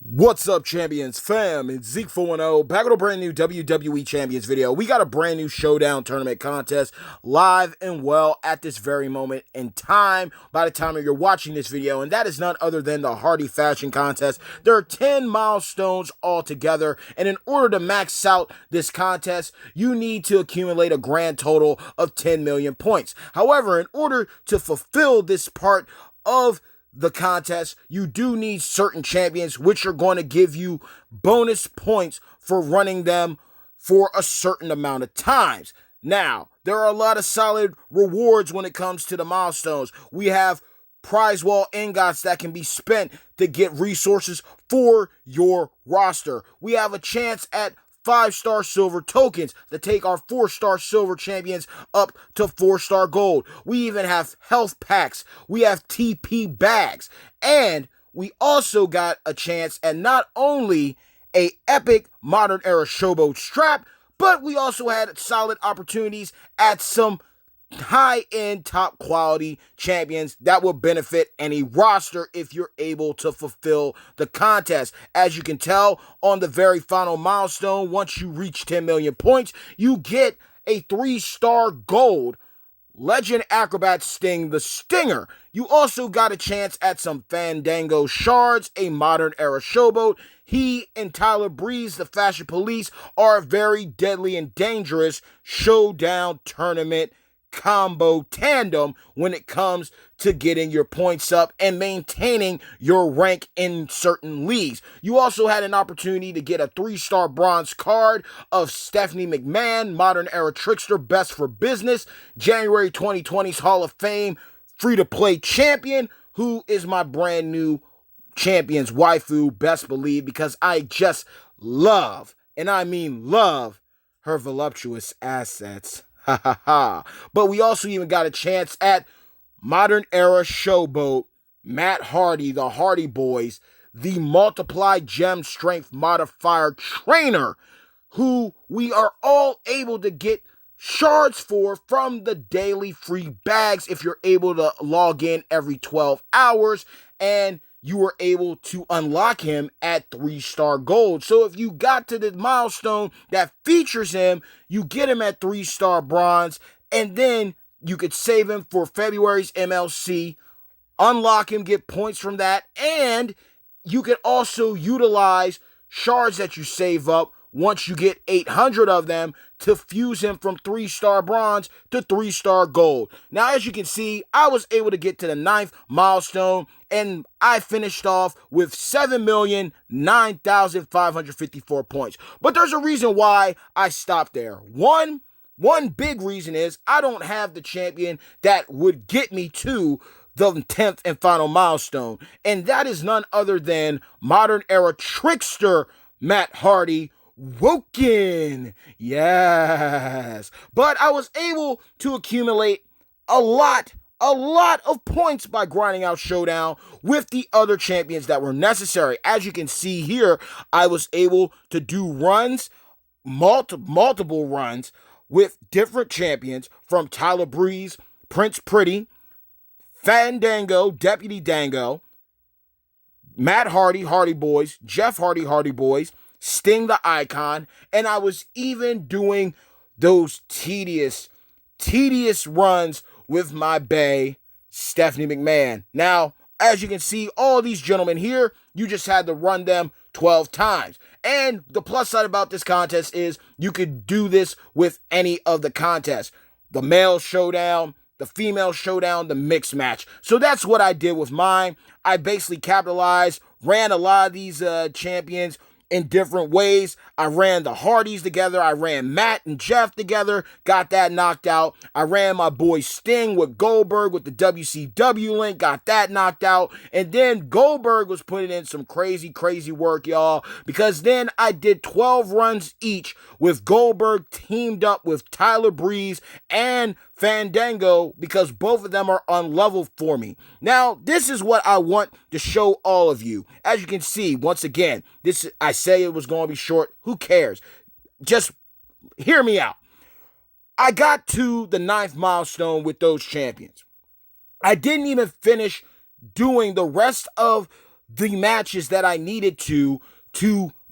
What's up, Champions fam? It's Zeke 410 back with a brand new WWE Champions video. We got a brand new Showdown tournament contest live and well at this very moment in time by the time you're watching this video, and that is none other than the Hardy Fashion Contest. There are 10 milestones altogether, and in order to max out this contest, you need to accumulate a grand total of 10 million points. However, in order to fulfill this part of the contest, you do need certain champions, which are going to give you bonus points for running them for a certain amount of times. Now, there are a lot of solid rewards when it comes to the milestones. We have prize wall ingots that can be spent to get resources for your roster. We have a chance at 5-star silver tokens to take our 4-star silver champions up to 4-star gold. We even have health packs. We have TP bags. And we also got a chance at not only a epic modern era showboat strap, but we also had solid opportunities at some high-end, top-quality champions that will benefit any roster if you're able to fulfill the contest. As you can tell, on the very final milestone, once you reach 10 million points, you get a 3-star gold Legend Acrobat Sting the Stinger. You also got a chance at some Fandango shards, a modern era showboat. He and Tyler Breeze, the Fashion Police, are a very deadly and dangerous Showdown tournament combo tandem when it comes to getting your points up and maintaining your rank in certain leagues. You also had an opportunity to get a 3-star bronze card of Stephanie McMahon, Modern Era Trickster, Best for Business, January 2020's Hall of Fame free-to-play champion, who is my brand new champion's waifu, best believe, because I just love, and I mean love, her voluptuous assets. Ha ha ha. But we also even got a chance at Modern Era Showboat, Matt Hardy, the Hardy Boys, the Multiply Gem Strength Modifier Trainer, who we are all able to get shards for from the daily free bags if you're able to log in every 12 hours, and you were able to unlock him at 3-star gold. So if you got to the milestone that features him, you get him at 3-star bronze, and then you could save him for February's MLC, unlock him, get points from that, and you can also utilize shards that you save up once you get 800 of them to fuse him from 3-star bronze to 3-star gold. Now, as you can see, I was able to get to the 9th milestone, and I finished off with 7,009,554 points. But there's a reason why I stopped there. One big reason is I don't have the champion that would get me to the 10th and final milestone, and that is none other than Modern Era Trickster Matt Hardy, Woken. Yes. But I was able to accumulate a lot of points by grinding out Showdown with the other champions that were necessary. As you can see here, I was able to do runs, multiple runs with different champions from Tyler Breeze, Prince Pretty, Fandango, Deputy Dango, Matt Hardy, Hardy Boys, Jeff Hardy, Hardy Boys, Sting the Icon, and I was even doing those tedious runs with my bae, Stephanie McMahon. Now, as you can see, all these gentlemen here, you just had to run them 12 times. And the plus side about this contest is you could do this with any of the contests. The male showdown, the female showdown, the mixed match. So that's what I did with mine. I basically capitalized, ran a lot of these champions in different ways. I ran the Hardys together. I ran Matt and Jeff together. Got that knocked out. I ran my boy Sting with Goldberg with the WCW link. Got that knocked out. And then Goldberg was putting in some crazy work, y'all. Because then I did 12 runs each with Goldberg teamed up with Tyler Breeze and Fandango, because both of them are on level for me. Now, this is what I want to show all of you. As you can see, once again, this, I say it was going to be short. Who cares? Just hear me out. I got to the 9th milestone with those champions. I didn't even finish doing the rest of the matches that I needed to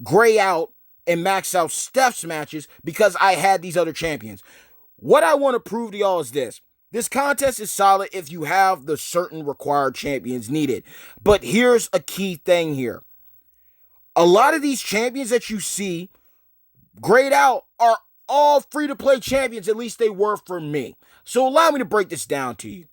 gray out and max out Steph's matches because I had these other champions. What I want to prove to y'all is this. This contest is solid if you have the certain required champions needed. But here's a key thing here. A lot of these champions that you see grayed out are all free-to-play champions, at least they were for me. So allow me to break this down to you.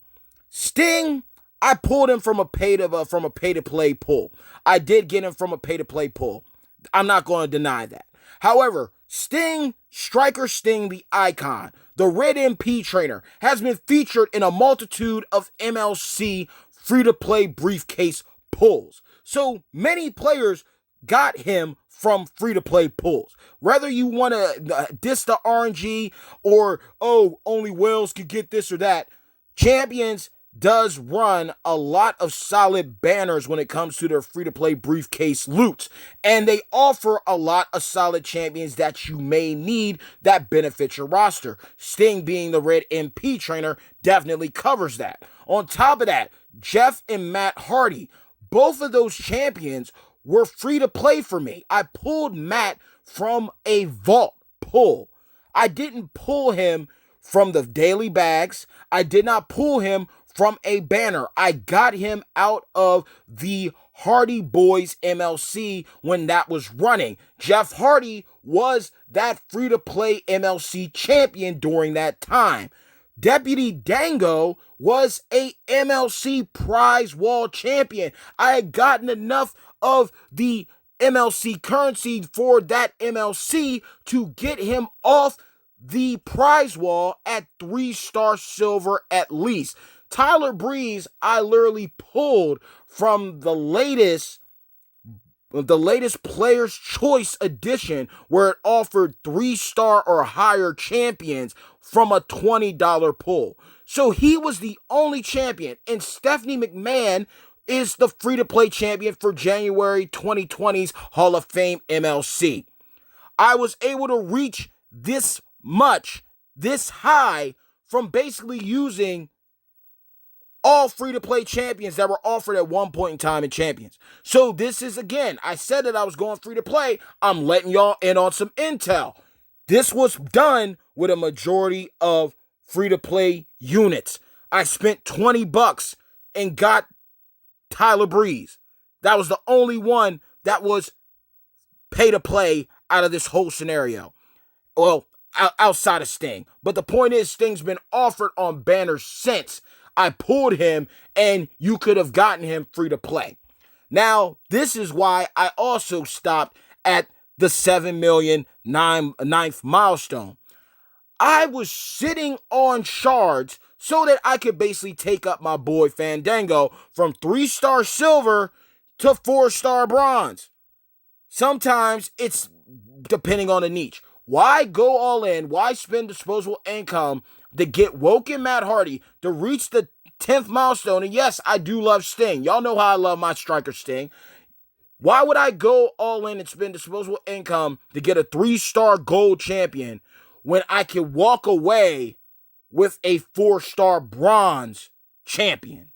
Sting, I pulled him from a pay-to-play pull. I did get him from a pay-to-play pull. I'm not going to deny that. However, Sting, Striker Sting, the icon, the Red MP trainer, has been featured in a multitude of MLC free-to-play briefcase pulls. So many players got him from free-to-play pulls. Whether you want to diss the RNG or, oh, only whales could get this or that, Champions does run a lot of solid banners when it comes to their free-to-play briefcase loots. And they offer a lot of solid champions that you may need that benefit your roster. Sting, being the Red MP trainer, definitely covers that. On top of that, Jeff and Matt Hardy, both of those champions were free to play for me. I pulled Matt from a vault pull. I didn't pull him from the daily bags. I did not pull him from a banner. I got him out of the Hardy Boys MLC when that was running. Jeff Hardy was that free-to-play MLC champion during that time. Deputy Dango was a MLC prize wall champion. I had gotten enough of the MLC currency for that MLC to get him off the prize wall at 3-star silver at least. Tyler Breeze, I literally pulled from the latest Player's Choice edition where it offered 3-star or higher champions from a $20 pull. So he was the only champion, and Stephanie McMahon is the free-to-play champion for January 2020's Hall of Fame MLC. I was able to reach this high from basically using all free-to-play champions that were offered at one point in time in Champions. So this is, again, I said that I was going free-to-play. I'm letting y'all in on some intel. This was done with a majority of free-to-play units. I spent $20 and got Tyler Breeze. That was the only one that was pay-to-play out of this whole scenario. Well, outside of Sting. But the point is, Sting's been offered on banners since I pulled him, and you could have gotten him free to play. Now, this is why I also stopped at the 7 million ninth milestone. I was sitting on shards so that I could basically take up my boy Fandango from 3-star silver to 4-star bronze. Sometimes it's depending on the niche. Why go all in? Why spend disposable income to get Woken Matt Hardy to reach the 10th milestone? And yes, I do love Sting. Y'all know how I love my striker Sting. Why would I go all in and spend disposable income to get a 3-star gold champion when I can walk away with a 4-star bronze champion?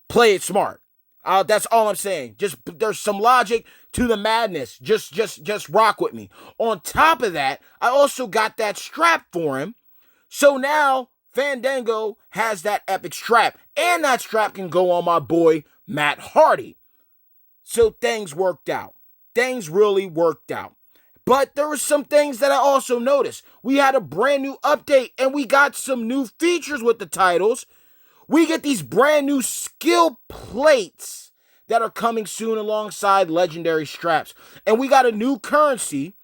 Play it smart. That's all I'm saying. Just there's some logic to the madness. Just rock with me. On top of that, I also got that strap for him. So now Fandango has that epic strap, and that strap can go on my boy Matt Hardy. So things worked out. Things really worked out. But there were some things that I also noticed. We had a brand new update, and we got some new features with the titles. We get these brand new skill plates that are coming soon alongside legendary straps. And we got a new currency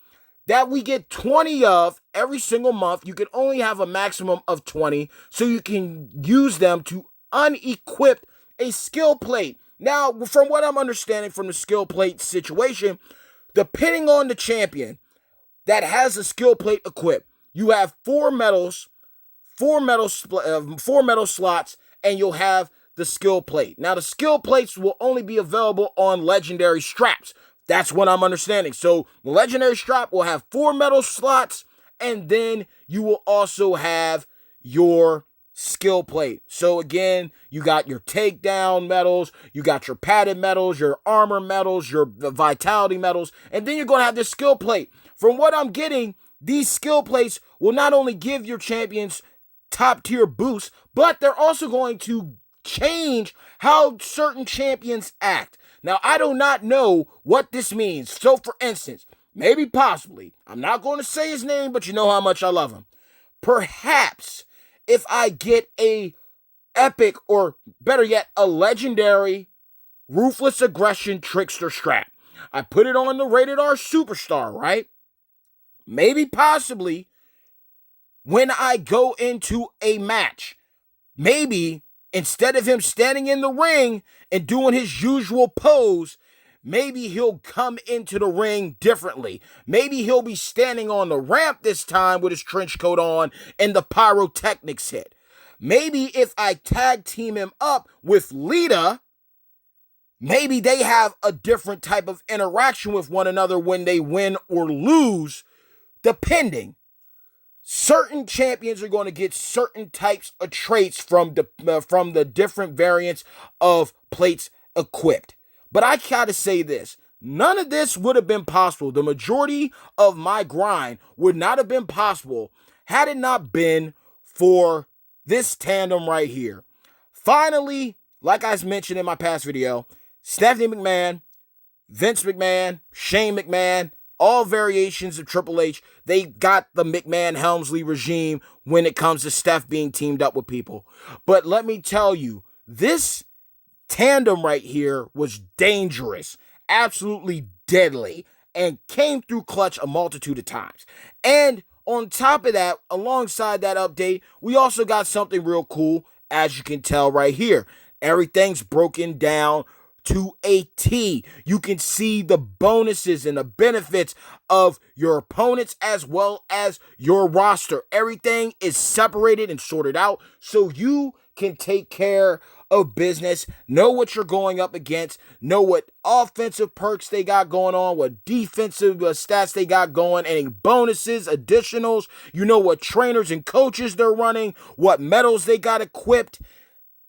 that we get 20 of every single month. You can only have a maximum of 20, so you can use them to unequip a skill plate. Now, from what I'm understanding from the skill plate situation, depending on the champion that has a skill plate equipped, you have four metal slots, and you'll have the skill plate. Now, the skill plates will only be available on legendary straps. That's what I'm understanding. So the legendary strap will have 4 metal slots, and then you will also have your skill plate. So again, you got your takedown medals, you got your padded medals, your armor medals, your vitality medals, and then you're going to have this skill plate. From what I'm getting, these skill plates will not only give your champions top tier boosts, but they're also going to change how certain champions act. Now, I do not know what this means. So, for instance, maybe possibly, I'm not going to say his name, but you know how much I love him. Perhaps if I get a epic, or better yet, a legendary ruthless aggression trickster strap, I put it on the rated R superstar, right? Maybe possibly when I go into a match, maybe instead of him standing in the ring and doing his usual pose, maybe he'll come into the ring differently. Maybe he'll be standing on the ramp this time with his trench coat on and the pyrotechnics hit. Maybe if I tag team him up with Lita, maybe they have a different type of interaction with one another when they win or lose, depending. Certain champions are going to get certain types of traits from the different variants of plates equipped. But I gotta say this. None of this would have been possible. The majority of my grind would not have been possible had it not been for this tandem right here. Finally, like I mentioned in my past video, Stephanie McMahon, Vince McMahon, Shane McMahon, all variations of Triple H, they got the McMahon-Helmsley regime when it comes to Steph being teamed up with people. But let me tell you, this tandem right here was dangerous, absolutely deadly, and came through clutch a multitude of times. And on top of that, alongside that update, we also got something real cool, as you can tell right here. Everything's broken down to a T. You can see the bonuses and the benefits of your opponents as well as your roster. Everything is separated and sorted out so you can take care of business, know what you're going up against, know what offensive perks they got going on, what defensive stats they got going, any bonuses, additionals. You know what trainers and coaches they're running, what medals they got equipped.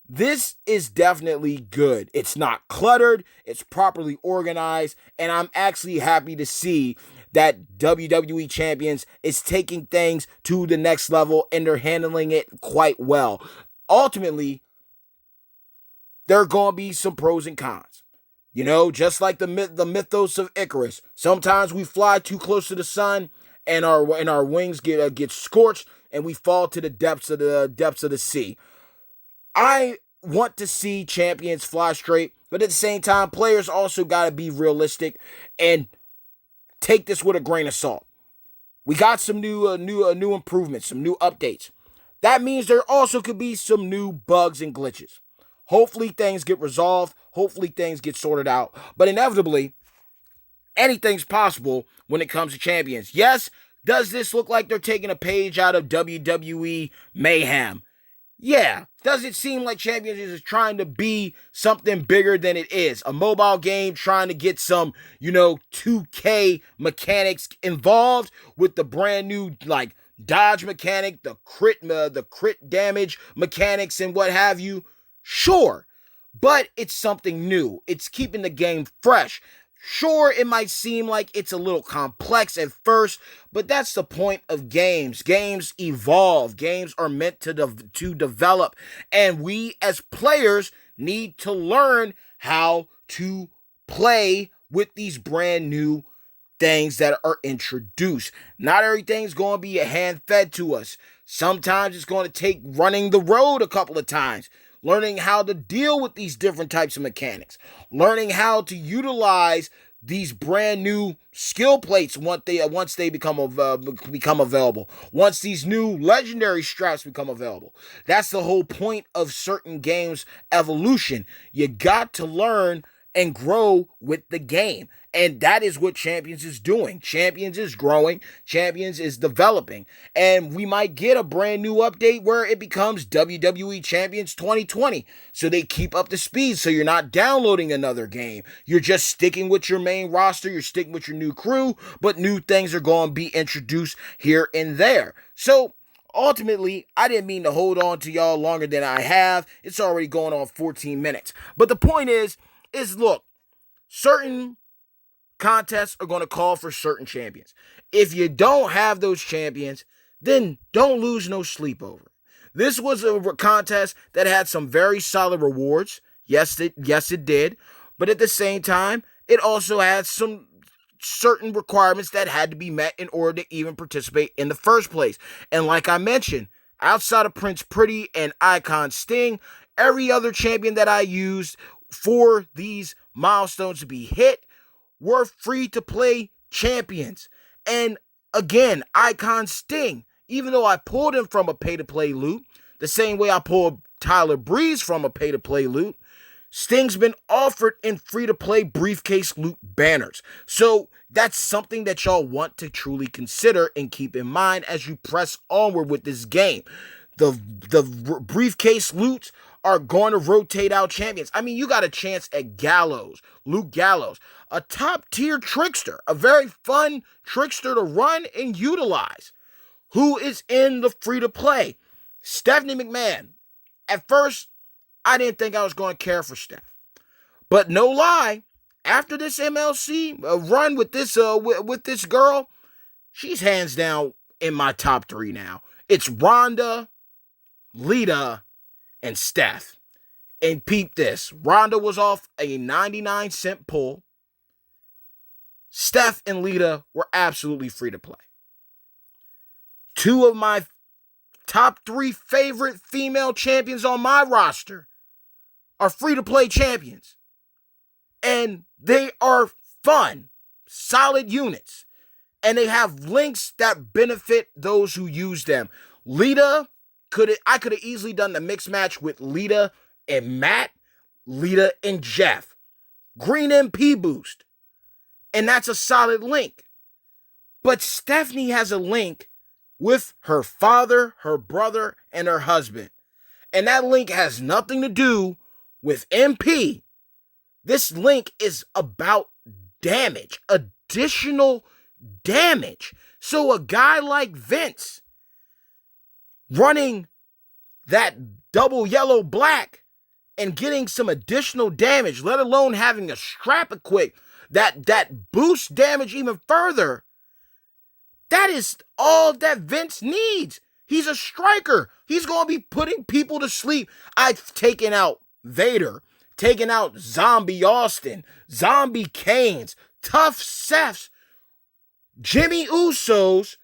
This is definitely good. It's not cluttered, it's properly organized, and I'm actually happy to see that WWE Champions is taking things to the next level and they're handling it quite well. Ultimately, there are going to be some pros and cons. You know, just like the mythos of Icarus. Sometimes we fly too close to the sun and our wings get scorched and we fall to the depths of the sea. I want to see champions fly straight, but at the same time, players also got to be realistic and take this with a grain of salt. We got some new improvements, some new updates. That means there also could be some new bugs and glitches. Hopefully things get resolved. Hopefully things get sorted out. But inevitably, anything's possible when it comes to champions. Yes, does this look like they're taking a page out of WWE Mayhem? Yeah. Does it seem like Champions is trying to be something bigger than it is? A mobile game trying to get some, 2K mechanics involved with the brand new, dodge mechanic, the crit damage mechanics and what have you? Sure. But it's something new. It's keeping the game fresh. Sure, it might seem like it's a little complex at first, but that's the point of games. Games evolve. Games are meant to develop. And we as players need to learn how to play with these brand new things that are introduced. Not everything's going to be a hand fed to us. Sometimes it's going to take running the road a couple of times. Learning how to deal with these different types of mechanics, learning how to utilize these brand new skill plates once they become available, once these new legendary straps become available. That's the whole point of certain games' evolution. You got to learn and grow with the game. And that is what Champions is doing. Champions is growing. Champions is developing. And we might get a brand new update where it becomes WWE Champions 2020. So they keep up the speed. So you're not downloading another game. You're just sticking with your main roster. You're sticking with your new crew. But new things are going to be introduced here and there. So ultimately, I didn't mean to hold on to y'all longer than I have. It's already going on 14 minutes. But the point is look, certain contests are going to call for certain champions. If you don't have those champions, then don't lose no sleep over it. This was a contest that had some very solid rewards. Yes, it did. But at the same time, it also had some certain requirements that had to be met in order to even participate in the first place. And like I mentioned, outside of Prince Pretty and Icon Sting, every other champion that I used for these milestones to be hit were free-to-play champions. And again, Icon Sting, even though I pulled him from a pay-to-play loot, the same way I pulled Tyler Breeze from a pay-to-play loot, Sting's been offered in free-to-play briefcase loot banners. So that's something that y'all want to truly consider and keep in mind as you press onward with this game. The briefcase loots are going to rotate out champions. I mean, you got a chance at Gallows, Luke Gallows, a top-tier trickster, a very fun trickster to run and utilize, who is in the free-to-play. Stephanie McMahon. At first, I didn't think I was going to care for Steph. But no lie, after this MLC run with this girl, she's hands down in my top 3 now. It's Ronda, Lita, and Steph. And peep this. Ronda was off a 99-cent pull. Steph and Lita were absolutely free to play. 2 of my top 3 favorite female champions on my roster are free-to-play champions. And they are fun, solid units. And they have links that benefit those who use them. Lita, I could have easily done the mixed match with Lita and Matt, Lita and Jeff. Green MP boost. And that's a solid link. But Stephanie has a link with her father, her brother, and her husband. And that link has nothing to do with MP. This link is about damage, additional damage. So a guy like Vince running that double yellow black and getting some additional damage, let alone having a strap equipped that boosts damage even further, that is all that Vince needs. He's a striker. He's going to be putting people to sleep. I've taken out Vader, taken out Zombie Austin, Zombie Canes, Tough Seths, Jimmy Usos,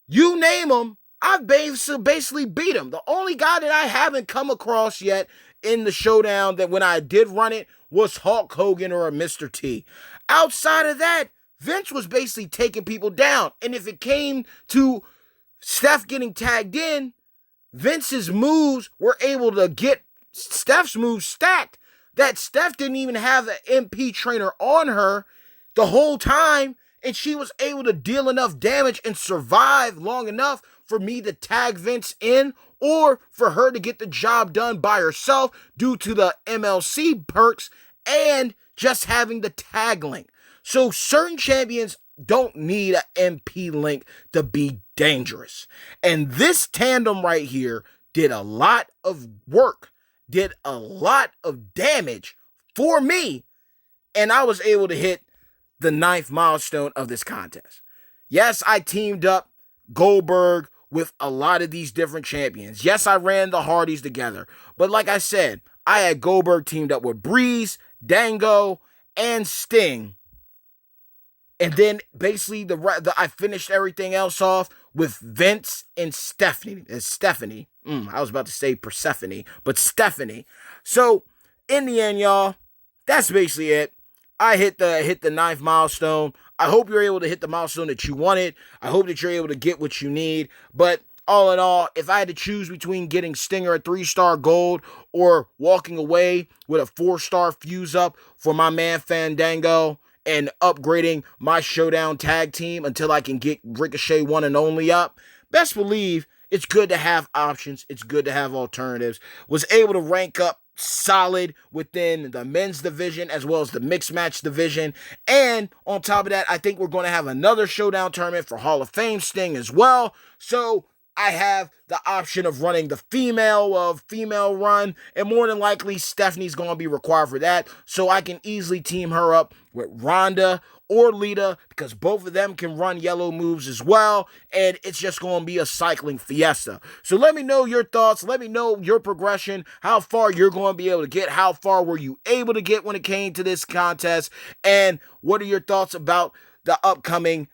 you name them, I've basically beat him. The only guy that I haven't come across yet in the Showdown that when I did run it was Hulk Hogan or a Mr. T. Outside of that, Vince was basically taking people down. And if it came to Steph getting tagged in, Vince's moves were able to get Steph's moves stacked. That Steph didn't even have an MP trainer on her the whole time, and she was able to deal enough damage and survive long enough for me to tag Vince in or for her to get the job done by herself due to the MLC perks and just having the tag link. So certain champions don't need an MP link to be dangerous. And this tandem right here did a lot of work, did a lot of damage for me, and I was able to hit the 9th milestone of this contest. Yes, I teamed up Goldberg with a lot of these different champions. Yes, I ran the Hardys together. But like I said, I had Goldberg teamed up with Breeze, Dango, and Sting. And then basically I finished everything else off with Vince and Stephanie. I was about to say Persephone, but Stephanie. So in the end, y'all, that's basically it. I hit the 9th milestone. I hope you're able to hit the milestone that you wanted. I hope that you're able to get what you need. But all in all, if I had to choose between getting Stinger a 3-star gold or walking away with a 4-star fuse up for my man Fandango and upgrading my Showdown tag team until I can get Ricochet one and only up, best believe it's good to have options. It's good to have alternatives. Was able to rank up solid within the men's division as well as the mixed match division. And on top of that, I think we're going to have another Showdown tournament for Hall of Fame Sting as well. So I have the option of running the female run, and more than likely Stephanie's going to be required for that, so I can easily team her up with Ronda or Lita, because both of them can run yellow moves as well, and it's just going to be a cycling fiesta. So let me know your thoughts, let me know your progression, how far you're going to be able to get, how far were you able to get when it came to this contest, and what are your thoughts about the upcoming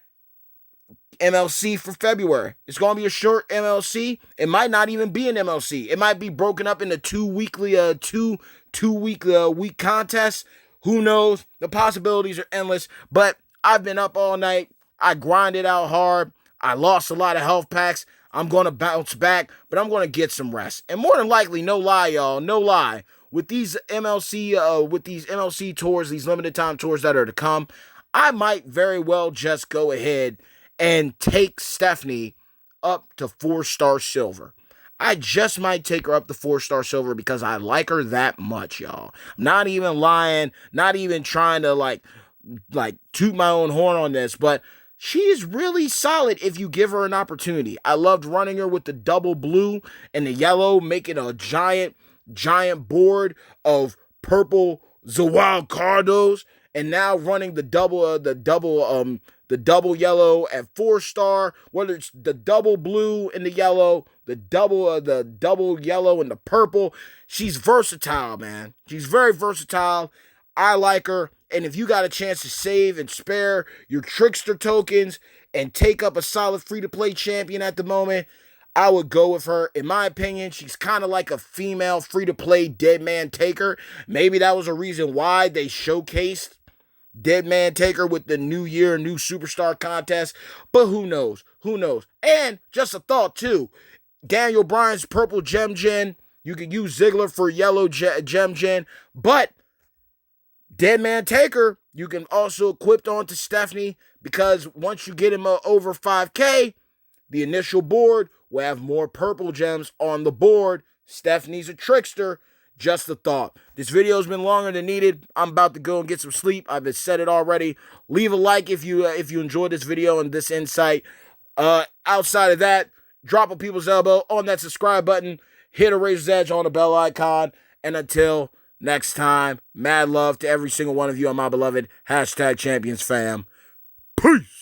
MLC for February. It's going to be a short MLC. It might not even be an MLC. It might be broken up into two-week week contests. Who knows? The possibilities are endless. But I've been up all night. I grinded out hard. I lost a lot of health packs. I'm going to bounce back, but I'm going to get some rest. And more than likely, no lie, y'all, no lie, with these MLC tours, these limited time tours that are to come, I might very well just go ahead and take Stephanie up to 4-star silver. I just might take her up to 4-star silver because I like her that much, y'all. I'm not even lying, not even trying to like toot my own horn on this, but she is really solid if you give her an opportunity. I loved running her with the double blue and the yellow, making a giant board of purple Zawal Cardos, and now running the double yellow at 4-star, whether it's the double blue and the yellow, the double yellow and the purple. She's versatile, man. She's very versatile. I like her. And if you got a chance to save and spare your trickster tokens and take up a solid free-to-play champion at the moment, I would go with her. In my opinion, she's kind of like a female free-to-play dead man taker. Maybe that was a reason why they showcased Dead Man Taker with the New Year, New Superstar contest. But who knows? Who knows? And just a thought, too. Daniel Bryan's Purple Gem Gen. You can use Ziggler for Yellow Gem Gen. But Dead Man Taker, you can also equip onto Stephanie, because once you get him over 5K, the initial board will have more purple gems on the board. Stephanie's a trickster. Just a thought. This video has been longer than needed. I'm about to go and get some sleep. I've said it already. Leave a like if you enjoyed this video and this insight. Outside of that, drop a people's elbow on that subscribe button. Hit a razor's edge on the bell icon. And until next time, mad love to every single one of you on my beloved #champions fam. Peace.